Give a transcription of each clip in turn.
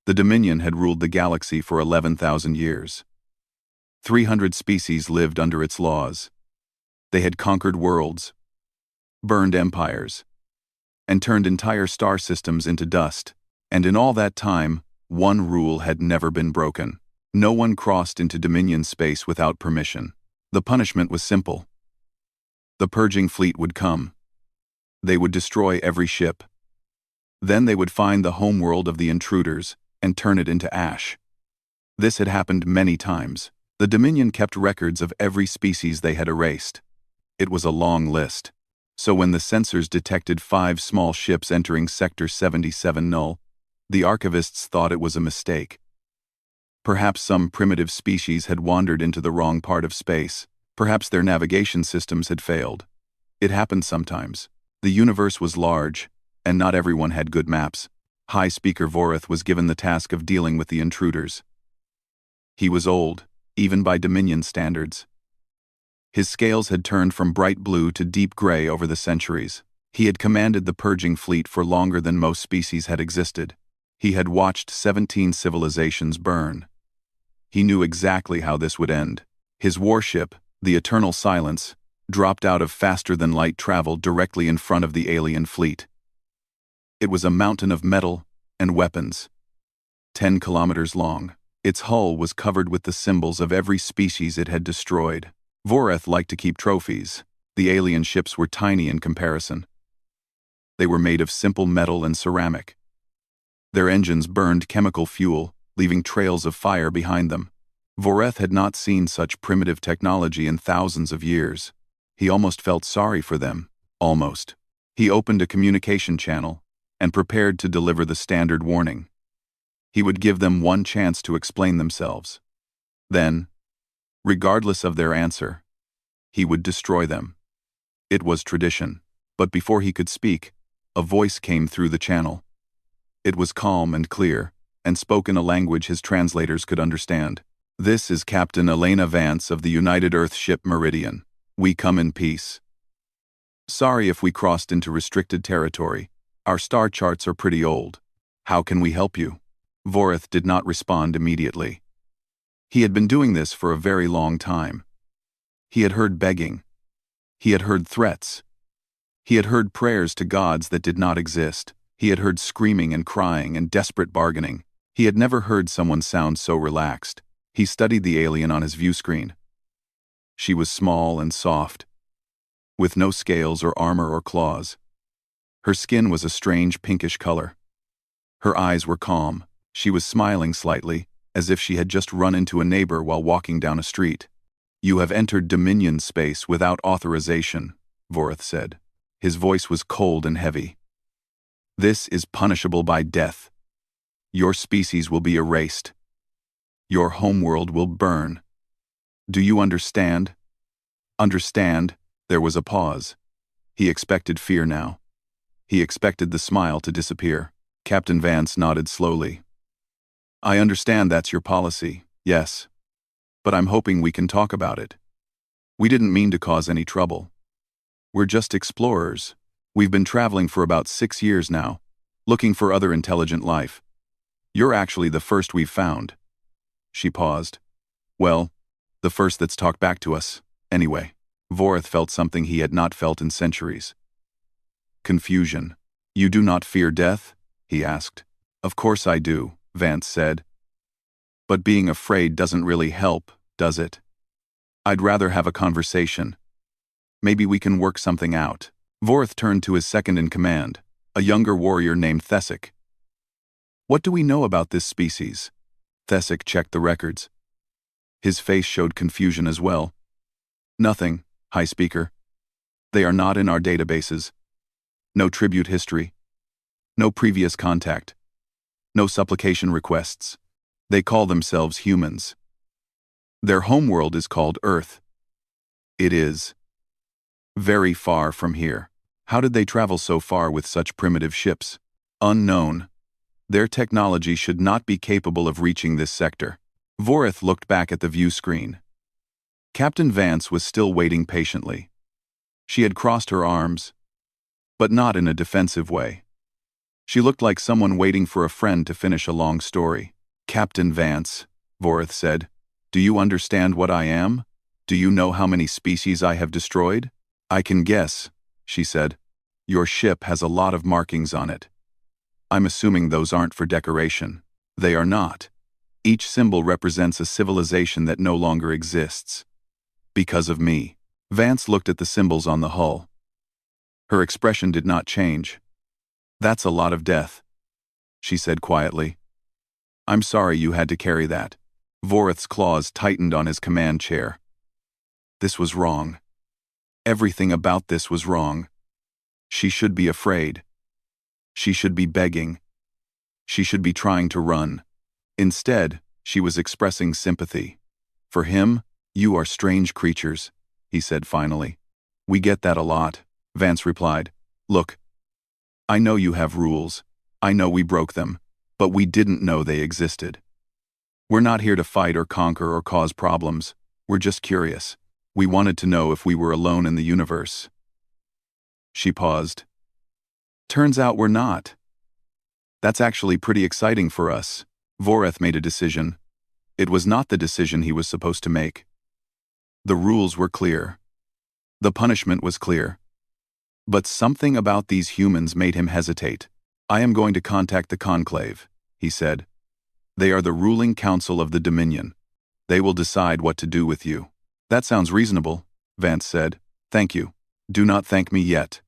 The Dominion had ruled the galaxy for 11,000 years. 300 species lived under its laws. They had conquered worlds, burned empires, and turned entire star systems into dust. And in all that time, one rule had never been broken. No one crossed into Dominion space without permission. The punishment was simple. The purging fleet would come. They would destroy every ship. Then they would find the homeworld of the intruders and turn it into ash. This had happened many times. The Dominion kept records of every species they had erased. It was a long list. So when the sensors detected 5 small ships entering Sector 77 null, the archivists thought it was a mistake. Perhaps some primitive species had wandered into the wrong part of space. Perhaps their navigation systems had failed. It happened sometimes. The universe was large, and not everyone had good maps. High Speaker Voreth was given the task of dealing with the intruders. He was old, even by Dominion standards. His scales had turned from bright blue to deep gray over the centuries. He had commanded the purging fleet for longer than most species had existed. He had watched 17 civilizations burn. He knew exactly how this would end. His warship, the Eternal Silence, dropped out of faster-than-light travel directly in front of the alien fleet. It was a mountain of metal and weapons, 10 kilometers long. Its hull was covered with the symbols of every species it had destroyed. Voreth liked to keep trophies. The alien ships were tiny in comparison. They were made of simple metal and ceramic. Their engines burned chemical fuel, leaving trails of fire behind them. Voreth had not seen such primitive technology in thousands of years. He almost felt sorry for them. Almost. He opened a communication channel and prepared to deliver the standard warning. He would give them one chance to explain themselves. Then, regardless of their answer, he would destroy them. It was tradition. But before he could speak, a voice came through the channel. It was calm and clear, and spoke in a language his translators could understand. "This is Captain Elena Vance of the United Earth ship Meridian. We come in peace. Sorry if we crossed into restricted territory. Our star charts are pretty old. How can we help you?" Voreth did not respond immediately. He had been doing this for a very long time. He had heard begging. He had heard threats. He had heard prayers to gods that did not exist. He had heard screaming and crying and desperate bargaining. He had never heard someone sound so relaxed. He studied the alien on his view screen. She was small and soft, with no scales or armor or claws. Her skin was a strange pinkish color. Her eyes were calm. She was smiling slightly, as if she had just run into a neighbor while walking down a street. "You have entered Dominion space without authorization," Voreth said. His voice was cold and heavy. "This is punishable by death. Your species will be erased. Your homeworld will burn. Do you understand?" "Understand?" There was a pause. He expected fear now. He expected the smile to disappear. Captain Vance nodded slowly. "I understand that's your policy, yes. But I'm hoping we can talk about it. We didn't mean to cause any trouble. We're just explorers. We've been traveling for about 6 years now, looking for other intelligent life. You're actually the first we've found." She paused. "Well, the first that's talked back to us, anyway." Voreth felt something he had not felt in centuries. Confusion. "You do not fear death?" he asked. "Of course I do," Vance said. "But being afraid doesn't really help, does it? I'd rather have a conversation. Maybe we can work something out." Voreth turned to his second-in-command, a younger warrior named Thesic. "What do we know about this species?" Thesic checked the records. His face showed confusion as well. "Nothing, High Speaker. They are not in our databases. No tribute history. No previous contact. No supplication requests. They call themselves humans. Their homeworld is called Earth. It is very far from here. How did they travel so far with such primitive ships? Unknown. Their technology should not be capable of reaching this sector." Voreth looked back at the view screen. Captain Vance was still waiting patiently. She had crossed her arms, but not in a defensive way. She looked like someone waiting for a friend to finish a long story. Captain Vance, Vorith said, do you understand what I am? Do you know how many species I have destroyed? I can guess, she said. Your ship has a lot of markings on it. I'm assuming those aren't for decoration. They are not. Each symbol represents a civilization that no longer exists. Because of me. Vance looked at the symbols on the hull. Her expression did not change. That's a lot of death, she said quietly. I'm sorry you had to carry that. Vorith's claws tightened on his command chair. This was wrong. Everything about this was wrong. She should be afraid. She should be begging. She should be trying to run. Instead, she was expressing sympathy. For him, you are strange creatures, he said finally. We get that a lot, Vance replied. Look, I know you have rules. I know we broke them, but we didn't know they existed. We're not here to fight or conquer or cause problems. We're just curious. We wanted to know if we were alone in the universe. She paused. Turns out we're not. That's actually pretty exciting for us. Vorith made a decision. It was not the decision he was supposed to make. The rules were clear. The punishment was clear. But something about these humans made him hesitate. I am going to contact the Conclave, he said. They are the ruling council of the Dominion. They will decide what to do with you. That sounds reasonable, Vance said. Thank you. Do not thank me yet.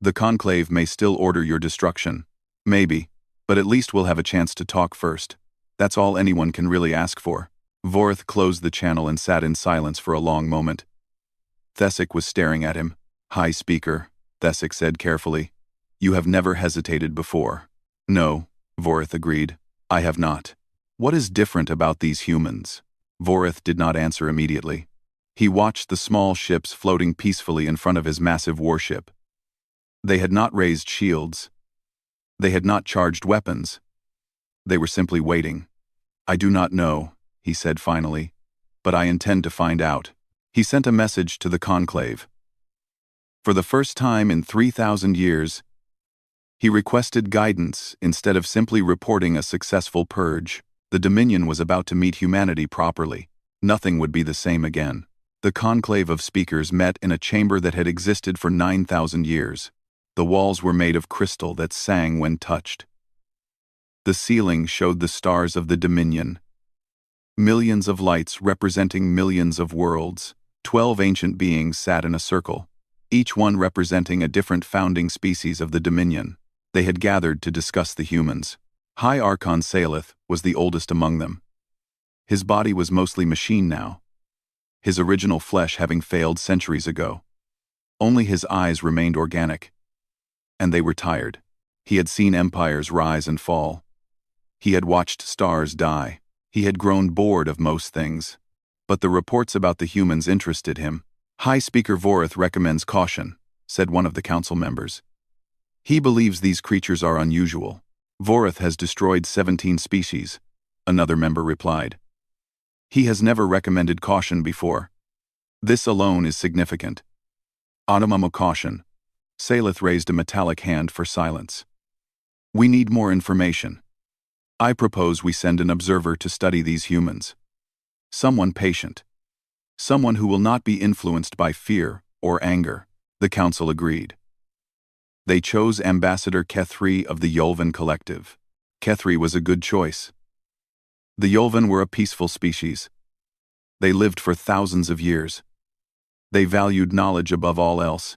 The Conclave may still order your destruction. Maybe, but at least we'll have a chance to talk first. That's all anyone can really ask for. Vorith closed the channel and sat in silence for a long moment. Thesic was staring at him. High Speaker, Thesic said carefully. You have never hesitated before. No, Vorith agreed. I have not. What is different about these humans? Vorith did not answer immediately. He watched the small ships floating peacefully in front of his massive warship. They had not raised shields. They had not charged weapons. They were simply waiting. I do not know, he said finally, but I intend to find out. He sent a message to the Conclave. For the first time in 3,000 years, he requested guidance instead of simply reporting a successful purge. The Dominion was about to meet humanity properly. Nothing would be the same again. The conclave of speakers met in a chamber that had existed for 9,000 years. The walls were made of crystal that sang when touched. The ceiling showed the stars of the Dominion. Millions of lights representing millions of worlds. 12 ancient beings sat in a circle, each one representing a different founding species of the Dominion. They had gathered to discuss the humans. High Archon Salith was the oldest among them. His body was mostly machine now, his original flesh having failed centuries ago. Only his eyes remained organic. And they were tired. He had seen empires rise and fall. He had watched stars die. He had grown bored of most things. But the reports about the humans interested him. High Speaker Vorith recommends caution, said one of the council members. He believes these creatures are unusual. Vorith has destroyed 17 species, another member replied. He has never recommended caution before. This alone is significant. Automamo caution. Salith raised a metallic hand for silence. We need more information. I propose we send an observer to study these humans. Someone patient. Someone who will not be influenced by fear or anger, the council agreed. They chose Ambassador Kethri of the Yolvan Collective. Kethri was a good choice. The Yolvan were a peaceful species. They lived for thousands of years. They valued knowledge above all else.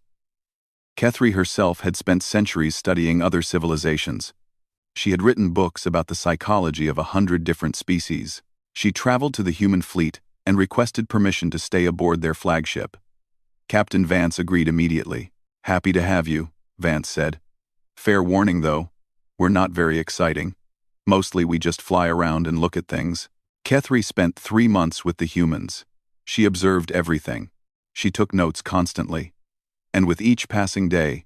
Kethri herself had spent centuries studying other civilizations. She had written books about the psychology of 100 different species. She traveled to the human fleet and requested permission to stay aboard their flagship. Captain Vance agreed immediately. Happy to have you, Vance said. Fair warning though, we're not very exciting. Mostly we just fly around and look at things. Kethri spent 3 months with the humans. She observed everything. She took notes constantly. And with each passing day,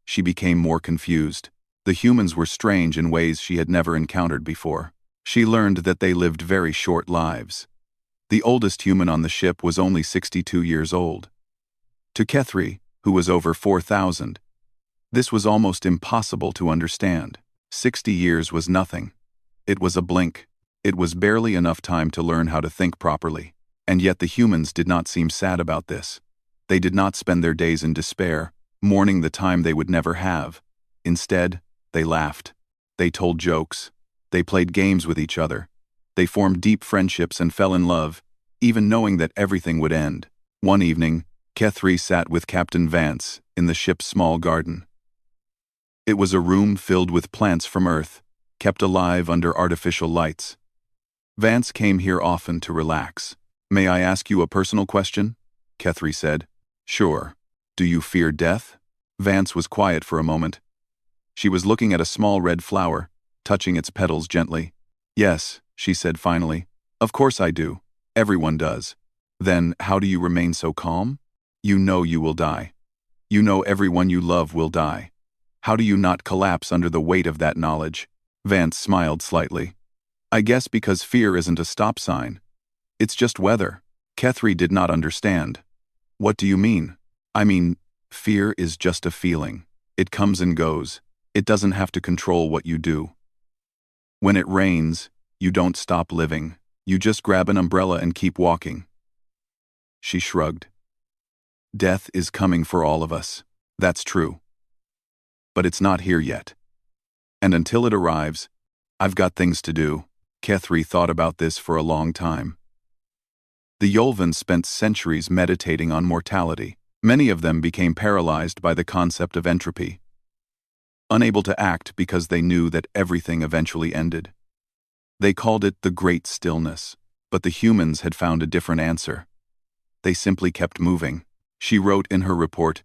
she became more confused. The humans were strange in ways she had never encountered before. She learned that they lived very short lives. The oldest human on the ship was only 62 years old. To Kethri, who was over 4,000, this was almost impossible to understand. 60 years was nothing. It was a blink. It was barely enough time to learn how to think properly. And yet the humans did not seem sad about this. They did not spend their days in despair, mourning the time they would never have. Instead, they laughed. They told jokes. They played games with each other. They formed deep friendships and fell in love, even knowing that everything would end. One evening, HFY sat with Captain Vance in the ship's small garden. It was a room filled with plants from Earth, kept alive under artificial lights. Vance came here often to relax. "May I ask you a personal question?" HFY said. "Sure. Do you fear death?" Vance was quiet for a moment. She was looking at a small red flower, touching its petals gently. "Yes," she said finally. "Of course I do. Everyone does." "Then how do you remain so calm? You know you will die. You know everyone you love will die. How do you not collapse under the weight of that knowledge?" Vance smiled slightly. "I guess because fear isn't a stop sign. It's just weather." HFY did not understand. "What do you mean?" "I mean, fear is just a feeling. It comes and goes. It doesn't have to control what you do. When it rains, you don't stop living. You just grab an umbrella and keep walking." She shrugged. "Death is coming for all of us. That's true. But it's not here yet. And until it arrives, I've got things to do." HFY thought about this for a long time. The Yolvans spent centuries meditating on mortality. Many of them became paralyzed by the concept of entropy, unable to act because they knew that everything eventually ended. They called it the Great Stillness, but the humans had found a different answer. They simply kept moving. She wrote in her report,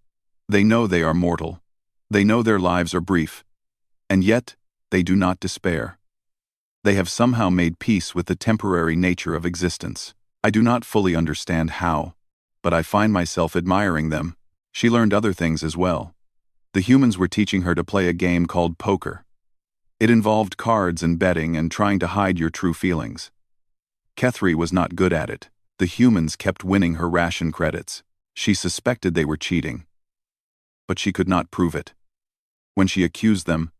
"They know they are mortal. They know their lives are brief. And yet, they do not despair. They have somehow made peace with the temporary nature of existence. I do not fully understand how, but I find myself admiring them." She learned other things as well. The humans were teaching her to play a game called poker. It involved cards and betting and trying to hide your true feelings. HFY was not good at it. The humans kept winning her ration credits. She suspected they were cheating, but she could not prove it. When she accused them,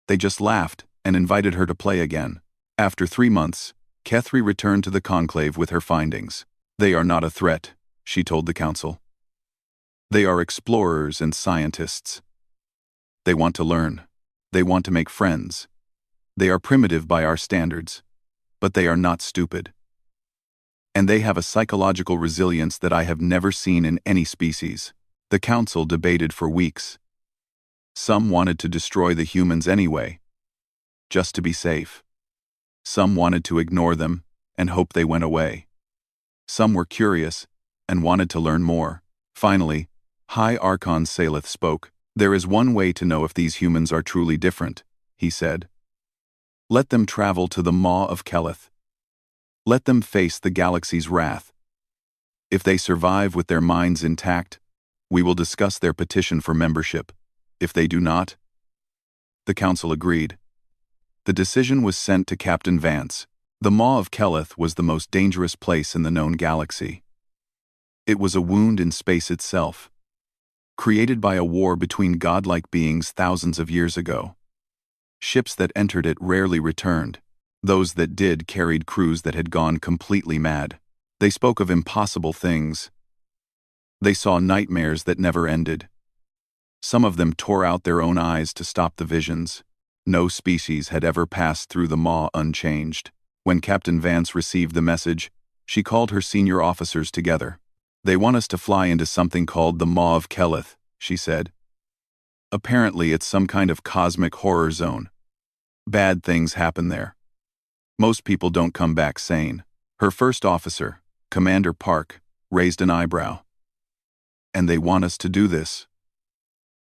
they just laughed and invited her to play again. After 3 months, HFY returned to the conclave with her findings. "They are not a threat," she told the council. "They are explorers and scientists. They want to learn. They want to make friends. They are primitive by our standards, but they are not stupid. And they have a psychological resilience that I have never seen in any species." The council debated for weeks. Some wanted to destroy the humans anyway, just to be safe. Some wanted to ignore them and hope they went away. Some were curious and wanted to learn more. Finally, High Archon Salith spoke. "There is one way to know if these humans are truly different," he said. "Let them travel to the Maw of Keleth. Let them face the galaxy's wrath. If they survive with their minds intact, we will discuss their petition for membership. If they do not..." The council agreed. The decision was sent to Captain Vance. The Maw of Keleth was the most dangerous place in the known galaxy. It was a wound in space itself, created by a war between godlike beings thousands of years ago. Ships that entered it rarely returned. Those that did carried crews that had gone completely mad. They spoke of impossible things. They saw nightmares that never ended. Some of them tore out their own eyes to stop the visions. No species had ever passed through the Maw unchanged. When Captain Vance received the message, she called her senior officers together. "They want us to fly into something called the Maw of Keleth," she said. "Apparently it's some kind of cosmic horror zone. Bad things happen there. Most people don't come back sane." Her first officer, Commander Park, raised an eyebrow. "And they want us to do this?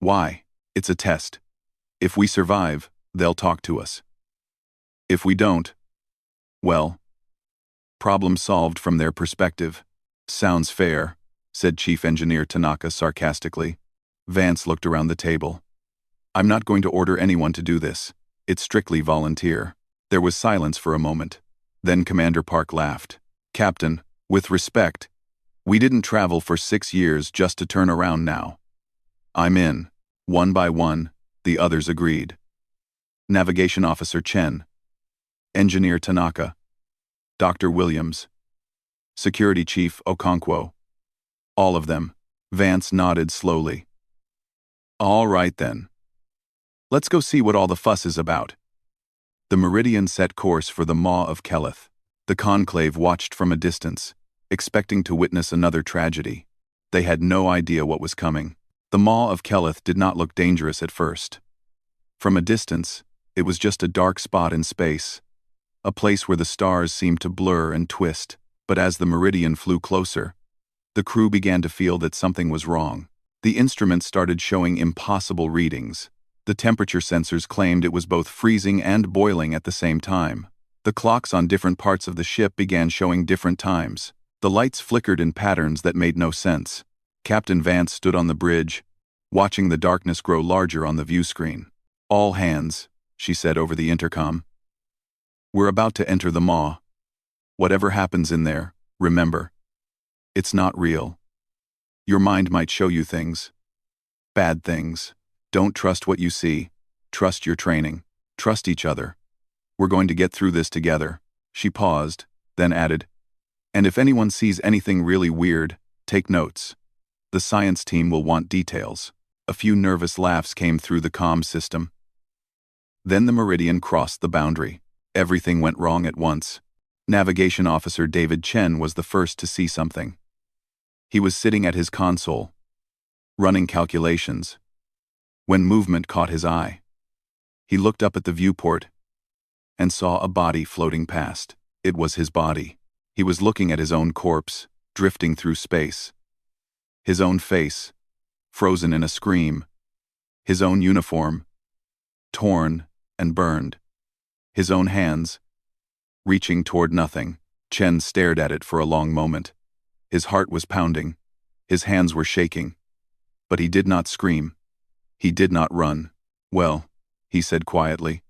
Why? It's a test. If we survive, they'll talk to us. If we don't, well, problem solved from their perspective." "Sounds fair," said Chief Engineer Tanaka sarcastically. Vance looked around the table. "I'm not going to order anyone to do this. It's strictly volunteer." There was silence for a moment. Then Commander Park laughed. "Captain, with respect, we didn't travel for 6 years just to turn around now." "I'm in." One by one, the others agreed. Navigation Officer Chen, Engineer Tanaka, Dr. Williams, Security Chief Okonkwo. All of them. Vance nodded slowly. All right then. Let's go see what all the fuss is about. The Meridian set course for the Maw of Keleth. The conclave watched from a distance, expecting to witness another tragedy. They had no idea what was coming. The Maw of Keleth did not look dangerous at first. From a distance, it was just a dark spot in space, a place where the stars seemed to blur and twist. But as the Meridian flew closer, the crew began to feel that something was wrong. The instruments started showing impossible readings. The temperature sensors claimed it was both freezing and boiling at the same time. The clocks on different parts of the ship began showing different times. The lights flickered in patterns that made no sense. Captain Vance stood on the bridge, watching the darkness grow larger on the view screen. All hands, she said over the intercom. We're about to enter the maw. Whatever happens in there, remember, it's not real. Your mind might show you things. Bad things. Don't trust what you see. Trust your training. Trust each other. We're going to get through this together. She paused, then added, and if anyone sees anything really weird, take notes. The science team will want details. A few nervous laughs came through the comm system. Then the Meridian crossed the boundary. Everything went wrong at once. Navigation Officer David Chen was the first to see something. He was sitting at his console, running calculations, when movement caught his eye. He looked up at the viewport and saw a body floating past. It was his body. He was looking at his own corpse, drifting through space. His own face, frozen in a scream. His own uniform, torn and burned. His own hands, reaching toward nothing. Chen stared at it for a long moment. His heart was pounding. His hands were shaking. But he did not scream. He did not run. Well, he said quietly.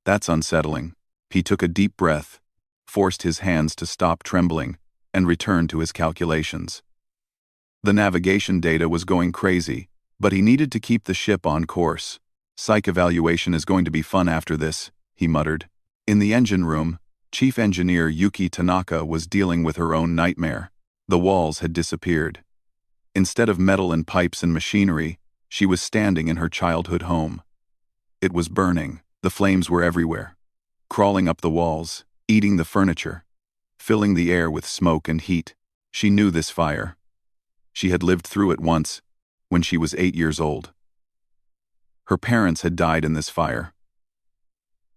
That's unsettling. He took a deep breath, forced his hands to stop trembling, and returned to his calculations. The navigation data was going crazy, but he needed to keep the ship on course. Psych evaluation is going to be fun after this, he muttered. In the engine room, Chief Engineer Yuki Tanaka was dealing with her own nightmare. The walls had disappeared. Instead of metal and pipes and machinery, she was standing in her childhood home. It was burning. The flames were everywhere, crawling up the walls, eating the furniture, filling the air with smoke and heat. She knew this fire. She had lived through it once, when she was 8 years old. Her parents had died in this fire.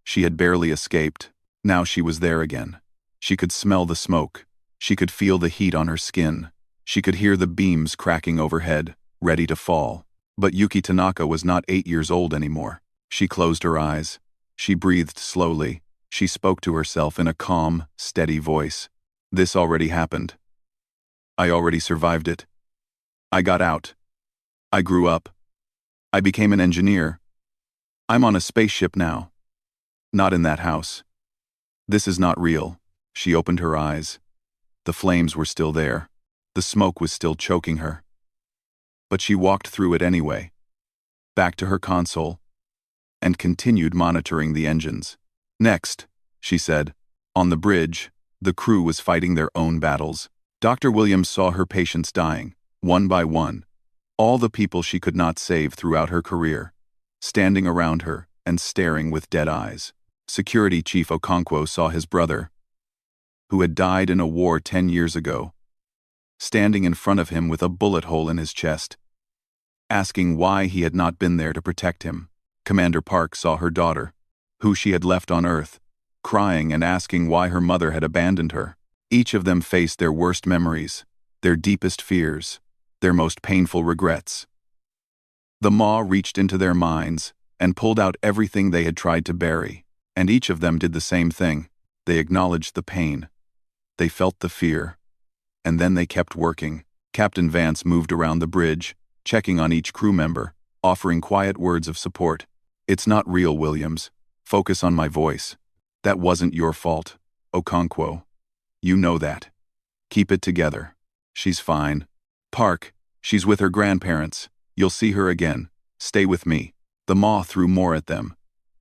She had barely escaped. Now she was there again. She could smell the smoke. She could feel the heat on her skin. She could hear the beams cracking overhead, ready to fall. But Yuki Tanaka was not 8 years old anymore. She closed her eyes. She breathed slowly. She spoke to herself in a calm, steady voice. This already happened. I already survived it. I got out. I grew up. I became an engineer. I'm on a spaceship now. Not in that house. This is not real. She opened her eyes. The flames were still there. The smoke was still choking her. But she walked through it anyway, back to her console, and continued monitoring the engines. Next, she said, on the bridge, the crew was fighting their own battles. Dr. Williams saw her patients dying, one by one, all the people she could not save throughout her career, standing around her and staring with dead eyes. Security Chief Okonkwo saw his brother, who had died in a war 10 years ago, standing in front of him with a bullet hole in his chest, asking why he had not been there to protect him. Commander Park saw her daughter, who she had left on Earth, crying and asking why her mother had abandoned her. Each of them faced their worst memories, their deepest fears, their most painful regrets. The maw reached into their minds and pulled out everything they had tried to bury, and each of them did the same thing. They acknowledged the pain. They felt the fear. And then they kept working. Captain Vance moved around the bridge, checking on each crew member, offering quiet words of support. It's not real, Williams. Focus on my voice. That wasn't your fault, Okonkwo. You know that. Keep it together. She's fine. Park, she's with her grandparents. You'll see her again. Stay with me. The maw threw more at them.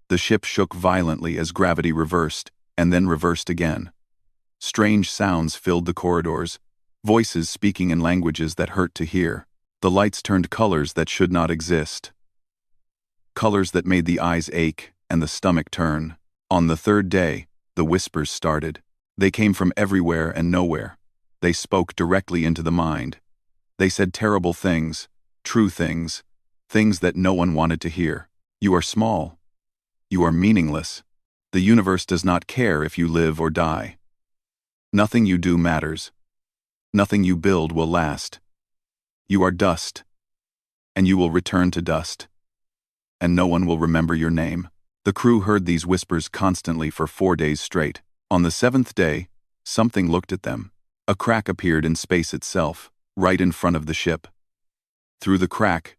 The ship shook violently as gravity reversed, and then reversed again. Strange sounds filled the corridors, voices speaking in languages that hurt to hear. The lights turned colors that should not exist. Colors that made the eyes ache and the stomach turn. On the third day, the whispers started. They came from everywhere and nowhere. They spoke directly into the mind. They said terrible things, true things, things that no one wanted to hear. You are small. You are meaningless. The universe does not care if you live or die. Nothing you do matters. Nothing you build will last. You are dust, and you will return to dust. And no one will remember your name. The crew heard these whispers constantly for 4 days straight. On the 7th day, something looked at them. A crack appeared in space itself, right in front of the ship. Through the crack,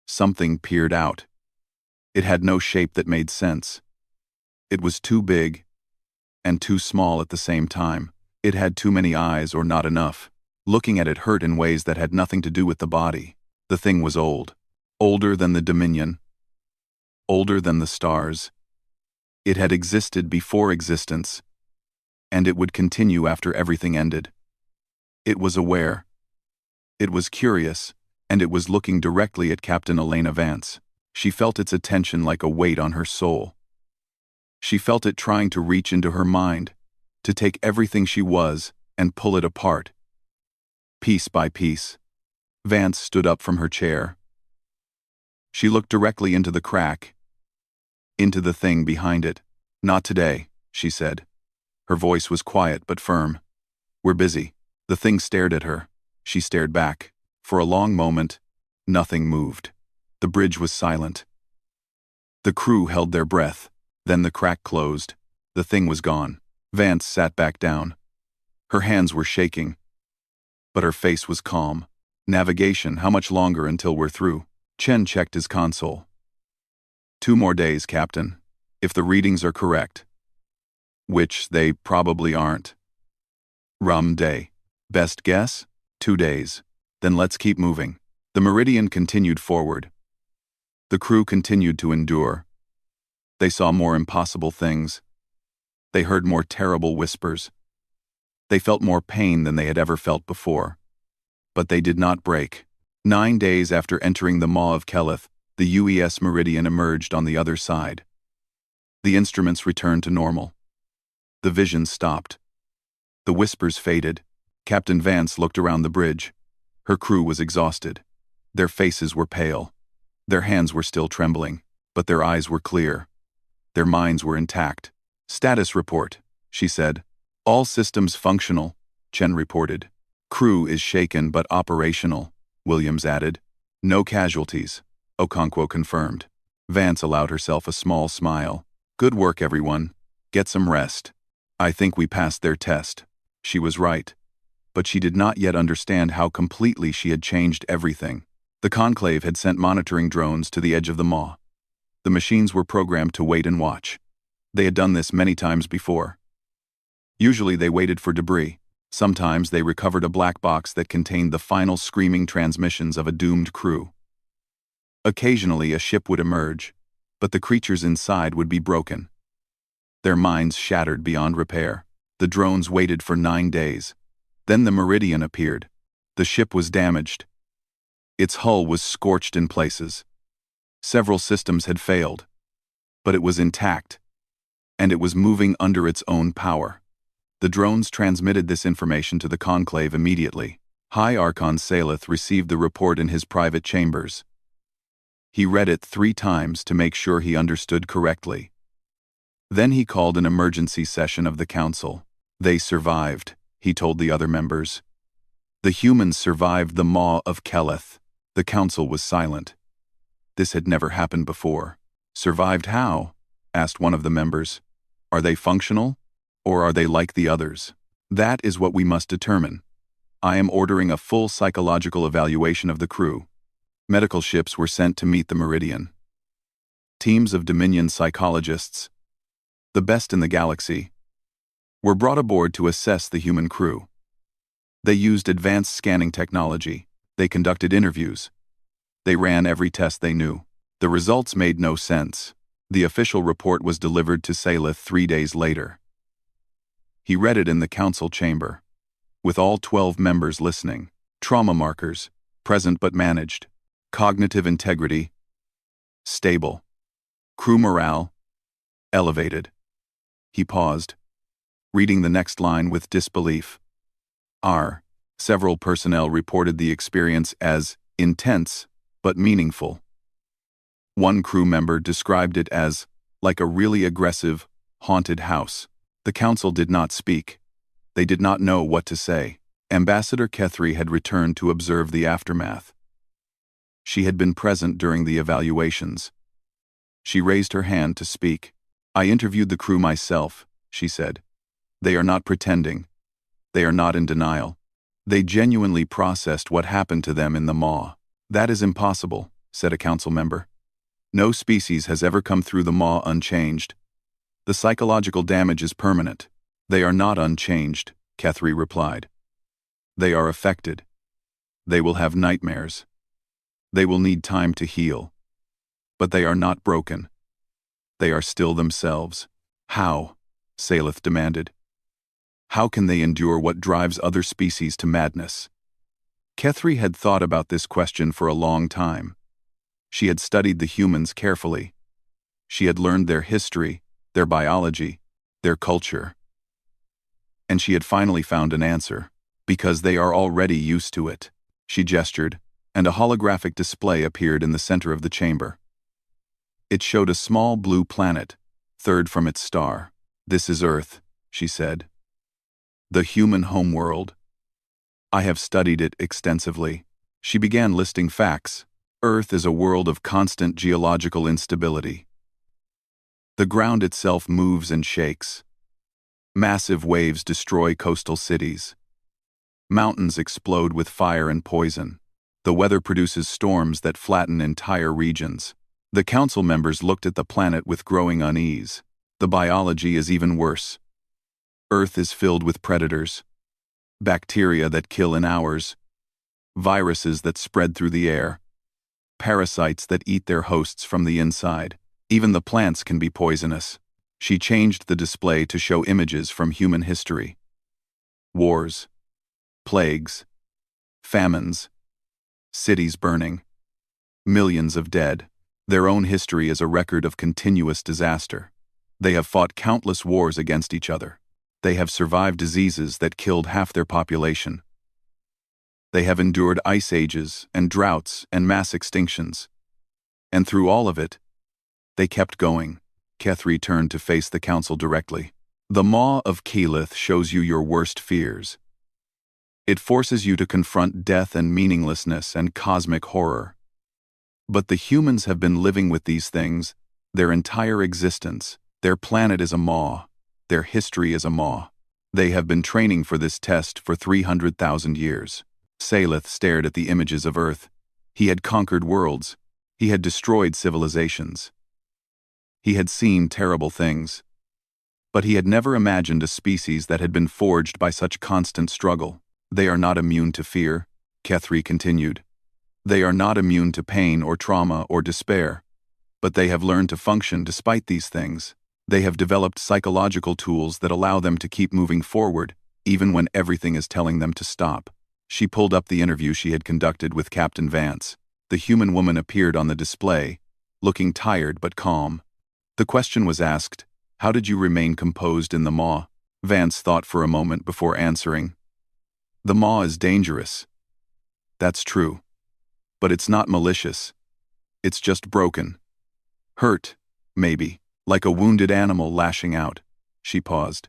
something peered out. It had no shape that made sense. It was too big and too small at the same time. It had too many eyes or not enough. Looking at it hurt in ways that had nothing to do with the body. The thing was old. Older than the Dominion. Older than the stars. It had existed before existence, and it would continue after everything ended. It was aware. It was curious, and it was looking directly at Captain Elena Vance. She felt its attention like a weight on her soul. She felt it trying to reach into her mind, to take everything she was and pull it apart. Piece by piece. Vance stood up from her chair. She looked directly into the crack, into the thing behind it. "Not today," she said. Her voice was quiet but firm. "We're busy." The thing stared at her. She stared back. For a long moment, nothing moved. The bridge was silent. The crew held their breath. Then the crack closed. The thing was gone. Vance sat back down. Her hands were shaking, but her face was calm. "Navigation, how much longer until we're through?" Chen checked his console. "2 more days, Captain, if the readings are correct." Which they probably aren't. "Rum day. Best guess? 2 days. Then let's keep moving." The meridian continued forward. The crew continued to endure. They saw more impossible things. They heard more terrible whispers. They felt more pain than they had ever felt before. But they did not break. 9 days after entering the Maw of Keleth, the UES meridian emerged on the other side. The instruments returned to normal. The vision stopped. The whispers faded. Captain Vance looked around the bridge. Her crew was exhausted. Their faces were pale. Their hands were still trembling, but their eyes were clear. Their minds were intact. "Status report," she said. "All systems functional," Chen reported. "Crew is shaken but operational," Williams added. "No casualties," Okonkwo confirmed. Vance allowed herself a small smile. "Good work, everyone. Get some rest." I think we passed their test. She was right. But she did not yet understand how completely she had changed everything. The Conclave had sent monitoring drones to the edge of the maw. The machines were programmed to wait and watch. They had done this many times before. Usually they waited for debris. Sometimes they recovered a black box that contained the final screaming transmissions of a doomed crew. Occasionally a ship would emerge, but the creatures inside would be broken. Their minds shattered beyond repair. The drones waited for 9 days. Then the meridian appeared. The ship was damaged. Its hull was scorched in places. Several systems had failed. But it was intact. And it was moving under its own power. The drones transmitted this information to the Conclave immediately. High Archon Saleth received the report in his private chambers. He read it 3 times to make sure he understood correctly. Then he called an emergency session of the council. They survived, he told the other members. The humans survived the Maw of Keleth. The council was silent. This had never happened before. "Survived how?" asked one of the members. "Are they functional? Or are they like the others?" "That is what we must determine. I am ordering a full psychological evaluation of the crew." Medical ships were sent to meet the meridian. Teams of Dominion psychologists, the best in the galaxy, were brought aboard to assess the human crew. They used advanced scanning technology. They conducted interviews. They ran every test they knew. The results made no sense. The official report was delivered to Salith 3 days later. He read it in the council chamber, with all 12 members listening. Trauma markers, present but managed. Cognitive integrity, stable. Crew morale, elevated. He paused, reading the next line with disbelief. Several personnel reported the experience as intense but meaningful. One crew member described it as like a really aggressive, haunted house. The council did not speak. They did not know what to say. Ambassador Kethri had returned to observe the aftermath. She had been present during the evaluations. She raised her hand to speak. "I interviewed the crew myself," she said. "They are not pretending. They are not in denial. They genuinely processed what happened to them in the maw." "That is impossible," said a council member. "No species has ever come through the maw unchanged. The psychological damage is permanent." "They are not unchanged," Kethri replied. "They are affected. They will have nightmares. They will need time to heal. But they are not broken. They are still themselves." "How?" Salith demanded. "How can they endure what drives other species to madness?" Kethri had thought about this question for a long time. She had studied the humans carefully. She had learned their history, their biology, their culture. And she had finally found an answer. Because they are already used to it. She gestured, and a holographic display appeared in the center of the chamber. It showed a small blue planet, third from its star. "This is Earth," she said. "The human homeworld. I have studied it extensively." She began listing facts. Earth is a world of constant geological instability. The ground itself moves and shakes. Massive waves destroy coastal cities. Mountains explode with fire and poison. The weather produces storms that flatten entire regions. The council members looked at the planet with growing unease. The biology is even worse. Earth is filled with predators. Bacteria that kill in hours. Viruses that spread through the air. Parasites that eat their hosts from the inside. Even the plants can be poisonous. She changed the display to show images from human history. Wars. Plagues. Famines. Cities burning. Millions of dead. Their own history is a record of continuous disaster. They have fought countless wars against each other. They have survived diseases that killed half their population. They have endured ice ages and droughts and mass extinctions. And through all of it, they kept going. Kethri turned to face the council directly. "The Maw of Keyleth shows you your worst fears. It forces you to confront death and meaninglessness and cosmic horror. But the humans have been living with these things their entire existence. Their planet is a maw. Their history is a maw. They have been training for this test for 300,000 years." Salith stared at the images of Earth. He had conquered worlds. He had destroyed civilizations. He had seen terrible things. But he had never imagined a species that had been forged by such constant struggle. "They are not immune to fear," Kethri continued. "They are not immune to pain or trauma or despair. But they have learned to function despite these things. They have developed psychological tools that allow them to keep moving forward, even when everything is telling them to stop." She pulled up the interview she had conducted with Captain Vance. The human woman appeared on the display, looking tired but calm. The question was asked, "How did you remain composed in the maw?" Vance thought for a moment before answering. "The maw is dangerous. That's true. But it's not malicious. It's just broken. Hurt, maybe, like a wounded animal lashing out." She paused.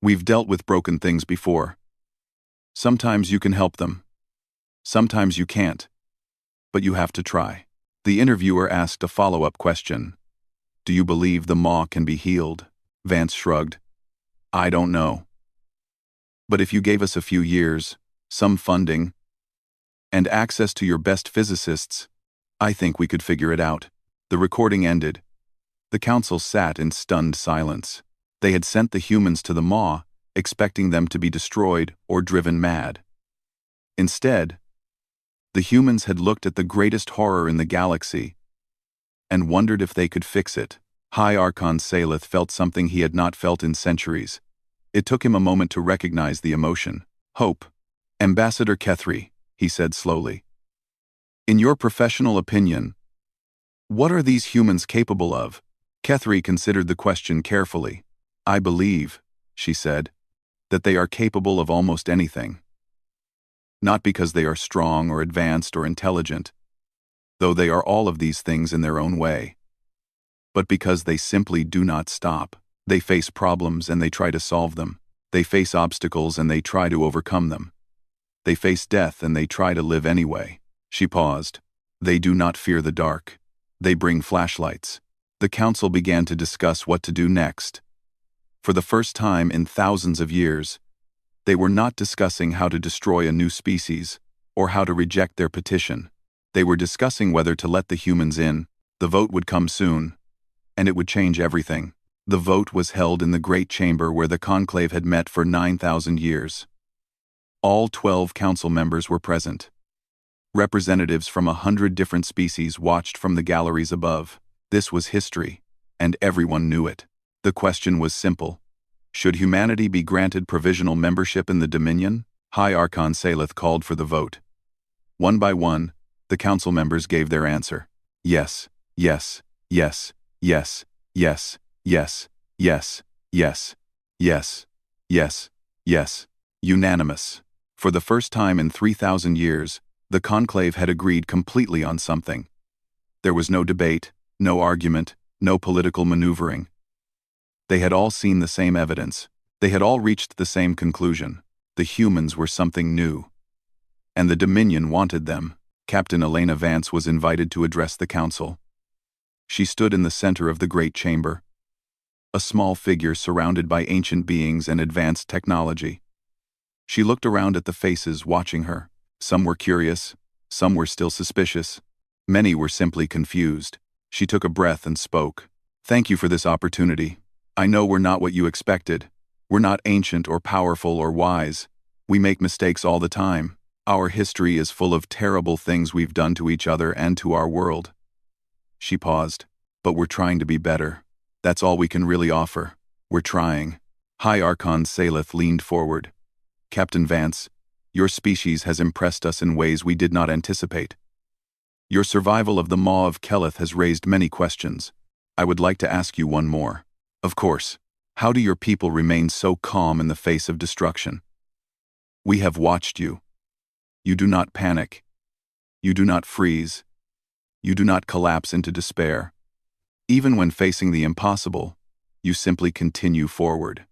"We've dealt with broken things before. Sometimes you can help them. Sometimes you can't. But you have to try." The interviewer asked a follow-up question. "Do you believe the maw can be healed?" Vance shrugged. "I don't know. But if you gave us a few years, some funding, and access to your best physicists, I think we could figure it out." The recording ended. The council sat in stunned silence. They had sent the humans to the maw, expecting them to be destroyed or driven mad. Instead, the humans had looked at the greatest horror in the galaxy and wondered if they could fix it. High Archon Salith felt something he had not felt in centuries. It took him a moment to recognize the emotion. Hope. Ambassador Kethri, he said slowly. In your professional opinion, what are these humans capable of? Kethri considered the question carefully. I believe, she said, that they are capable of almost anything. Not because they are strong or advanced or intelligent, though they are all of these things in their own way, but because they simply do not stop. They face problems and they try to solve them. They face obstacles and they try to overcome them. They face death and they try to live anyway. She paused. They do not fear the dark. They bring flashlights. The council began to discuss what to do next. For the first time in thousands of years, they were not discussing how to destroy a new species or how to reject their petition. They were discussing whether to let the humans in. The vote would come soon, and it would change everything. The vote was held in the great chamber where the conclave had met for 9,000 years. All 12 council members were present. Representatives from 100 different species watched from the galleries above. This was history, and everyone knew it. The question was simple. Should humanity be granted provisional membership in the Dominion? High Archon Salith called for the vote. One by one, the council members gave their answer. Yes, yes, yes, yes, yes, yes, yes, yes, yes, yes, yes. Unanimous. For the first time in 3,000 years, the conclave had agreed completely on something. There was no debate, no argument, no political maneuvering. They had all seen the same evidence. They had all reached the same conclusion. The humans were something new. And the Dominion wanted them. Captain Elena Vance was invited to address the council. She stood in the center of the great chamber, a small figure surrounded by ancient beings and advanced technology. She looked around at the faces watching her. Some were curious, some were still suspicious, many were simply confused. She took a breath and spoke. Thank you for this opportunity. I know we're not what you expected. We're not ancient or powerful or wise. We make mistakes all the time. Our history is full of terrible things we've done to each other and to our world. She paused. But we're trying to be better. That's all we can really offer. We're trying. High Archon Salith leaned forward. Captain Vance, your species has impressed us in ways we did not anticipate. Your survival of the Maw of Keleth has raised many questions. I would like to ask you one more. Of course, how do your people remain so calm in the face of destruction? We have watched you. You do not panic. You do not freeze. You do not collapse into despair. Even when facing the impossible, you simply continue forward.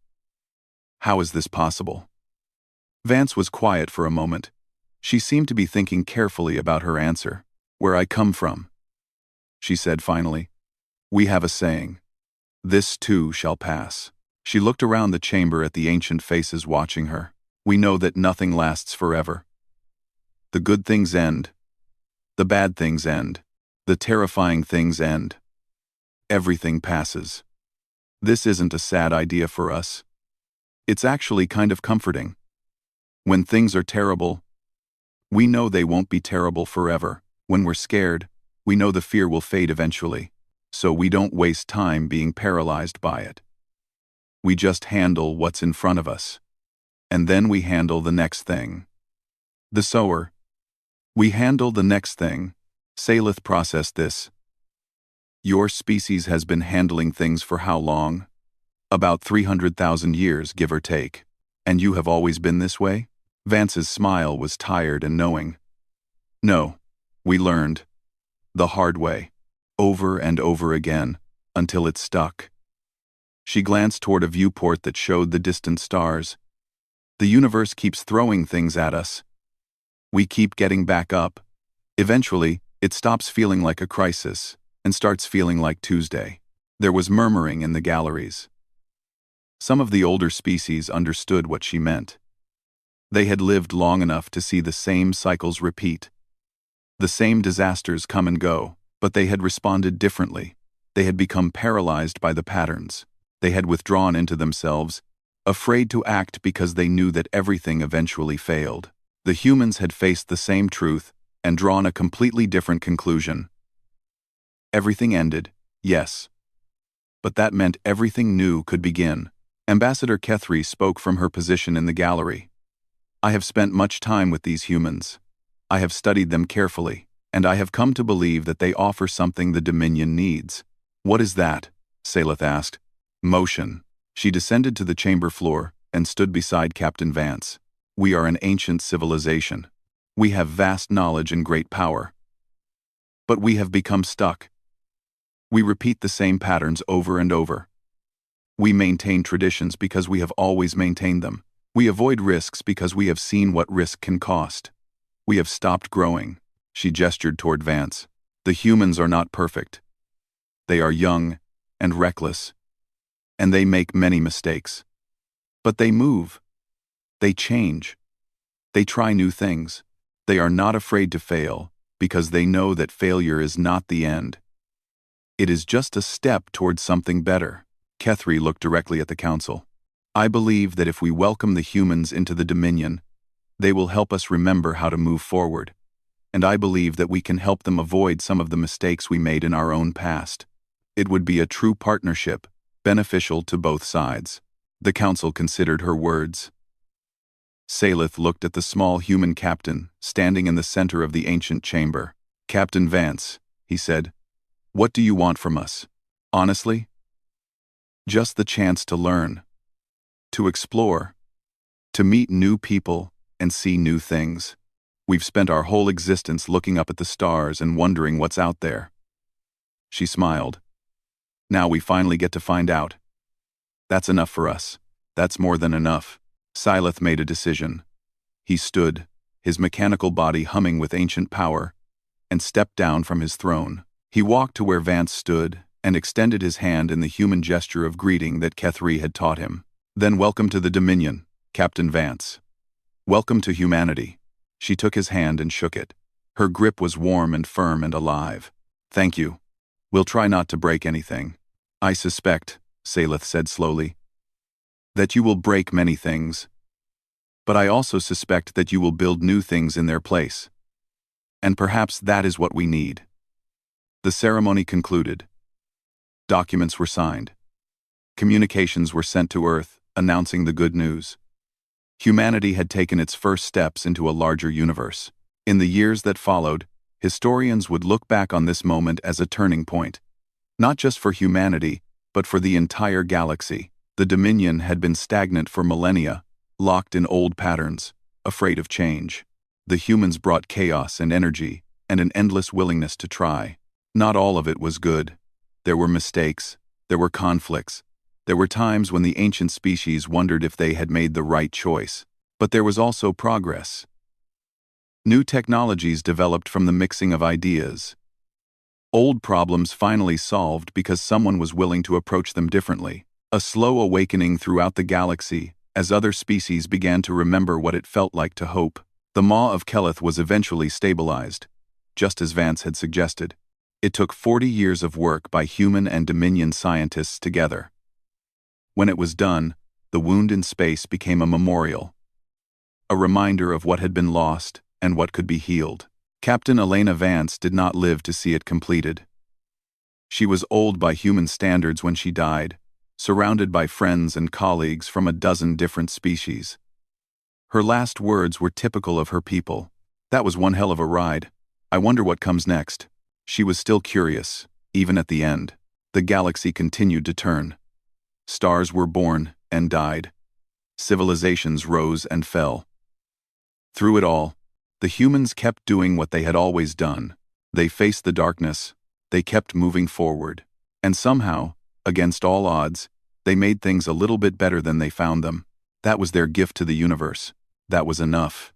How is this possible? Vance was quiet for a moment. She seemed to be thinking carefully about her answer. Where I come from, she said finally. We have a saying. This too shall pass. She looked around the chamber at the ancient faces watching her. We know that nothing lasts forever. The good things end. The bad things end. The terrifying things end. Everything passes. This isn't a sad idea for us. It's actually kind of comforting. When things are terrible, we know they won't be terrible forever. When we're scared, we know the fear will fade eventually, so we don't waste time being paralyzed by it. We just handle what's in front of us. And then we handle the next thing. The sower. We handle the next thing. Salith processed this. Your species has been handling things for how long? About 300,000 years, give or take. And you have always been this way? Vance's smile was tired and knowing. No. We learned. The hard way. Over and over again, until it stuck. She glanced toward a viewport that showed the distant stars. The universe keeps throwing things at us. We keep getting back up. Eventually, it stops feeling like a crisis and starts feeling like Tuesday. There was murmuring in the galleries. Some of the older species understood what she meant. They had lived long enough to see the same cycles repeat. The same disasters come and go, but they had responded differently. They had become paralyzed by the patterns. They had withdrawn into themselves, afraid to act because they knew that everything eventually failed. The humans had faced the same truth and drawn a completely different conclusion. Everything ended, yes. but that meant everything new could begin. Ambassador Kethri spoke from her position in the gallery. I have spent much time with these humans. I have studied them carefully, and I have come to believe that they offer something the Dominion needs. What is that? Saleth asked. Motion. She descended to the chamber floor and stood beside Captain Vance. We are an ancient civilization. We have vast knowledge and great power. But we have become stuck. We repeat the same patterns over and over. We maintain traditions because we have always maintained them. We avoid risks because we have seen what risk can cost. We have stopped growing. She gestured toward Vance. The humans are not perfect. They are young and reckless, and they make many mistakes. But they move. They change. They try new things. They are not afraid to fail because they know that failure is not the end. It is just a step towards something better. Kethri looked directly at the council. I believe that if we welcome the humans into the Dominion, they will help us remember how to move forward. And I believe that we can help them avoid some of the mistakes we made in our own past. It would be a true partnership, beneficial to both sides. The council considered her words. Saleth looked at the small human captain standing in the center of the ancient chamber. Captain Vance, he said, what do you want from us? Honestly? Just the chance to learn, to explore, to meet new people and see new things. We've spent our whole existence looking up at the stars and wondering what's out there. She smiled. Now we finally get to find out. That's enough for us. That's more than enough. Saleth made a decision. He stood, his mechanical body humming with ancient power, and stepped down from his throne. He walked to where Vance stood and extended his hand in the human gesture of greeting that Kethri had taught him. Then welcome to the Dominion, Captain Vance. Welcome to humanity. She took his hand and shook it. Her grip was warm and firm and alive. Thank you. We'll try not to break anything. I suspect, Saleth said slowly, that you will break many things. But I also suspect that you will build new things in their place. And perhaps that is what we need. The ceremony concluded. Documents were signed. Communications were sent to Earth, announcing the good news. Humanity had taken its first steps into a larger universe. In the years that followed, historians would look back on this moment as a turning point. Not just for humanity, but for the entire galaxy. The Dominion had been stagnant for millennia, locked in old patterns, afraid of change. The humans brought chaos and energy, and an endless willingness to try. Not all of it was good. There were mistakes, there were conflicts, there were times when the ancient species wondered if they had made the right choice. But there was also progress. New technologies developed from the mixing of ideas. Old problems finally solved because someone was willing to approach them differently. A slow awakening throughout the galaxy, as other species began to remember what it felt like to hope. The Maw of Keleth was eventually stabilized, just as Vance had suggested. It took 40 years of work by human and Dominion scientists together. When it was done, the wound in space became a memorial, a reminder of what had been lost and what could be healed. Captain Elena Vance did not live to see it completed. She was old by human standards when she died, surrounded by friends and colleagues from a dozen different species. Her last words were typical of her people. That was one hell of a ride. I wonder what comes next. She was still curious, even at the end. The galaxy continued to turn. Stars were born and died. Civilizations rose and fell. Through it all, the humans kept doing what they had always done. They faced the darkness. They kept moving forward. And somehow, against all odds, they made things a little bit better than they found them. That was their gift to the universe. That was enough.